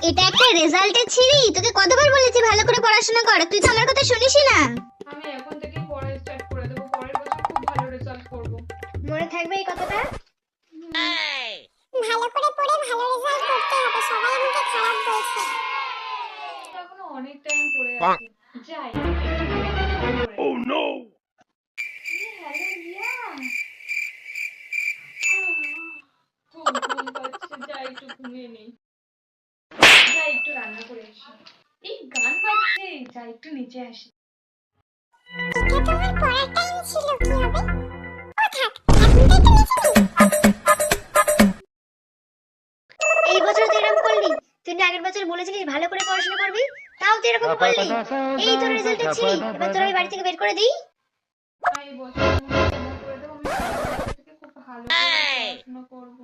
এটা একটা রেজাল্টের ছিরি, তোকে কতবার বলেছি ভালো করে পড়াশোনা কর, তুই তো আমার কথা শুনিসই না। আমি এখন থেকে পড়া স্টার্ট করে দেবো, পরের বছর খুব ভালো রেজাল্ট করব। মনে থাকবে এই কথাটা। ভালো করে পড়ে ভালো রেজাল্ট করতে হবে, সবাই আমাকে খারাপ বলছে। এখনো অনেক টাইম পড়ে আছে, যাই ও নো। হ্যালো রিয়া, খুব ঘুম পাচ্ছে, যাই একটু ঘুমিয়ে নেই, যাই একটু রান্না করে আসি। এই গান বাজছে, যাই একটু নিচে আসি। এটা তোমার পড়ার টাইম ছিল, কি হবে? ও থাক, এখন তো একটু নিচে নেই। এই বছর তুই এরকম করলি? তুই না আগের বছর বলেছিলিস ভালো করে পড়াশোনা করবি, তাও তুই এরকম করলি। এই তোর রেজাল্টের ছিরি, এবার তোর ওই বাড়ি থেকে বের করে দিই। এই বছর আমি করে দেবো, আমি সামনের বছর থেকে খুব ভালো করে পড়াশোনা করবো।